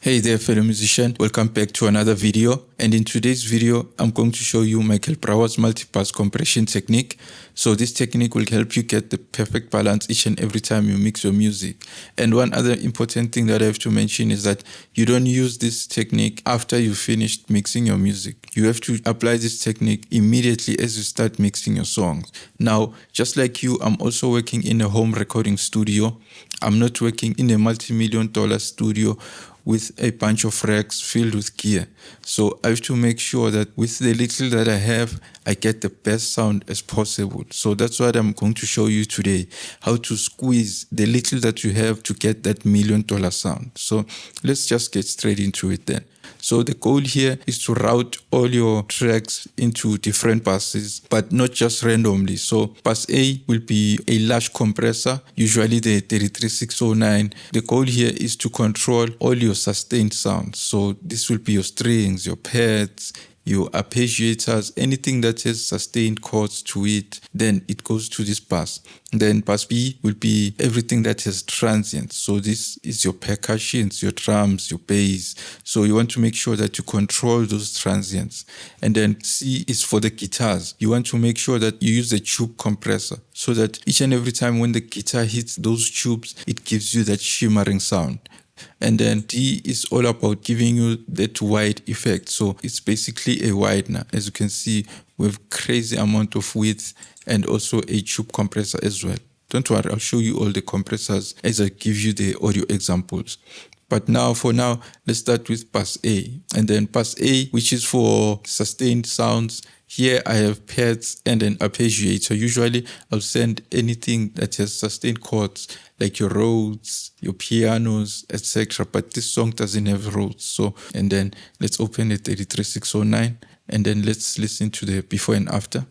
Hey there fellow musician, welcome back to another video, and in today's video I'm going to show you Michael Brauer's multibus compression technique. So this technique will help you get the perfect balance each and every time you mix your music. And one other important thing that I have to mention is that you don't use this technique after you finished mixing your music. You have to apply this technique immediately as you start mixing your songs. Now, just like you, I'm also working in a home recording studio. I'm not working in a multi-million-dollar studio with a bunch of racks filled with gear. So I have to make sure that with the little that I have, I get the best sound as possible. So that's what I'm going to show you today, how to squeeze the little that you have to get that $1 million sound. So let's just get straight into it then. So the goal here is to route all your tracks into different buses, but not just randomly. So bus A will be a large compressor, usually the 33609. The goal here is to control all your sustained sounds. So this will be your strings, your pads, your arpeggiators, anything that has sustained chords to it, then it goes to this bus. Then bus B will be everything that has transients. So this is your percussions, your drums, your bass. So you want to make sure that you control those transients. And then C is for the guitars. You want to make sure that you use a tube compressor so that each and every time when the guitar hits those tubes, it gives you that shimmering sound. And then D is all about giving you that wide effect. So it's basically a widener. As you can see, with crazy amount of width and also a tube compressor as well. Don't worry, I'll show you all the compressors as I give you the audio examples. But for now, let's start with bus A. And then bus A, which is for sustained sounds. Here I have pads and an arpeggiator. Usually I'll send anything that has sustained chords like your Rhodes, your pianos, etc. But this song doesn't have Rhodes. So, and then let's open the 33609 and then let's listen to the before and after.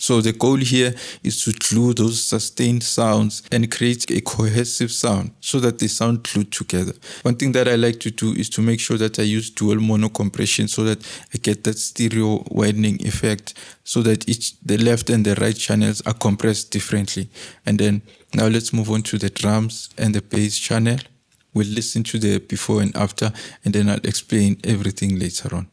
So the goal here is to glue those sustained sounds and create a cohesive sound so that they sound glued together. One thing that I like to do is to make sure that I use dual mono compression so that I get that stereo widening effect so that the left and the right channels are compressed differently. And then now let's move on to the drums and the bass channel. We'll listen to the before and after, and then I'll explain everything later on.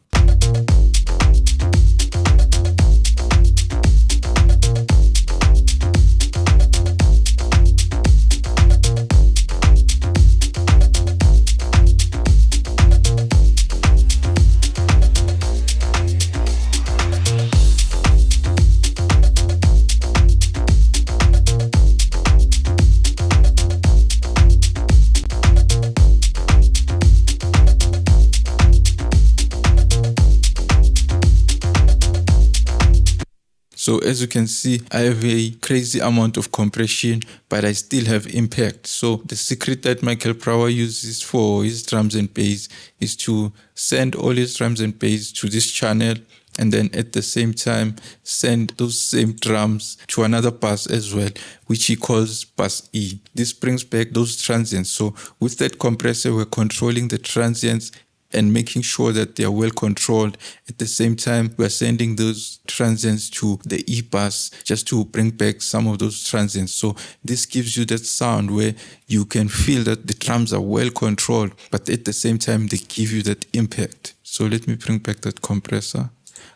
So as you can see, I have a crazy amount of compression, but I still have impact. So the secret that Michael Brauer uses for his drums and bass is to send all his drums and bass to this channel, and then at the same time send those same drums to another bus as well, which he calls bus E. This brings back those transients. So with that compressor, we're controlling the transients and making sure that they are well controlled. At the same time, we are sending those transients to the E bus just to bring back some of those transients. So this gives you that sound where you can feel that the drums are well controlled, but at the same time, they give you that impact. So let me bring back that compressor.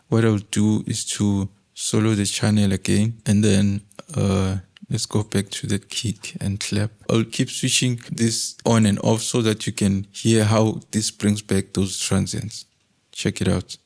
What I'll do is to solo the channel again, and then let's go back to the kick and clap. I'll keep switching this on and off so that you can hear how this brings back those transients. Check it out.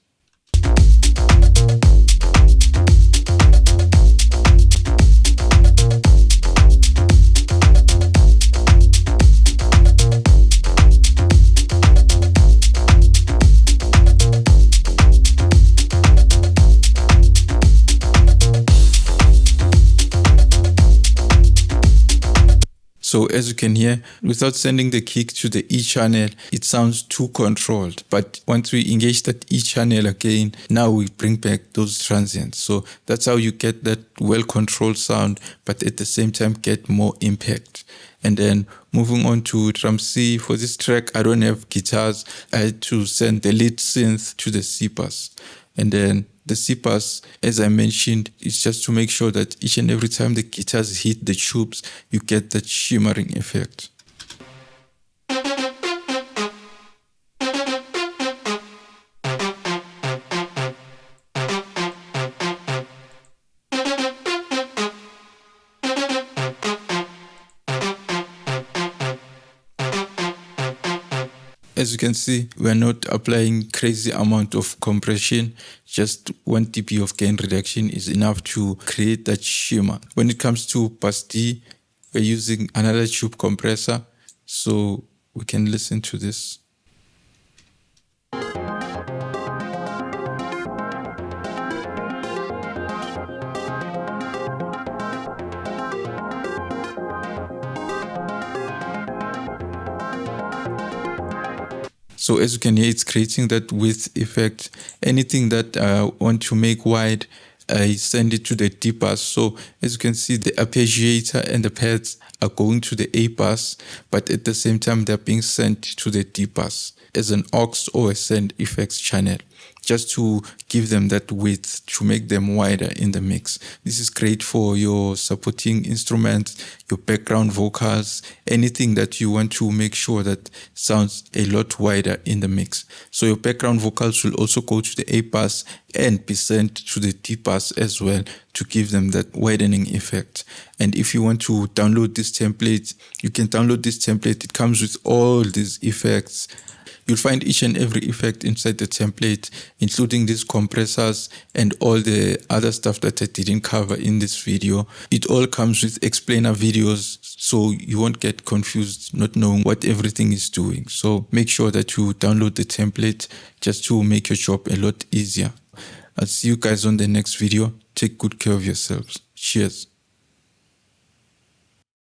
So as you can hear, without sending the kick to the E channel, it sounds too controlled. But once we engage that E channel again, now we bring back those transients. So that's how you get that well-controlled sound, but at the same time get more impact. And then moving on to drum C, for this track, I don't have guitars. I had to send the lead synth to the C bus. And then the C bus, as I mentioned, is just to make sure that each and every time the guitars hit the tubes, you get that shimmering effect. As you can see, we're not applying crazy amount of compression. Just 1 dB of gain reduction is enough to create that shimmer. When it comes to bus D, we're using another tube compressor, so we can listen to this. So as you can hear, it's creating that width effect. Anything that I want to make wide, I send it to the D bus. So as you can see, the arpeggiator and the pads are going to the A bus, but at the same time, they're being sent to the D bus as an aux or a send effects channel, just to give them that width, to make them wider in the mix. This is great for your supporting instruments, your background vocals, anything that you want to make sure that sounds a lot wider in the mix. So your background vocals will also go to the A bus and be sent to the D bus as well to give them that widening effect. And if you want to download this template, you can download this template. It comes with all these effects. You'll find each and every effect inside the template, including these compressors and all the other stuff that I didn't cover in this video. It all comes with explainer videos, so you won't get confused not knowing what everything is doing. So make sure that you download the template just to make your job a lot easier. I'll see you guys on the next video. Take good care of yourselves. Cheers.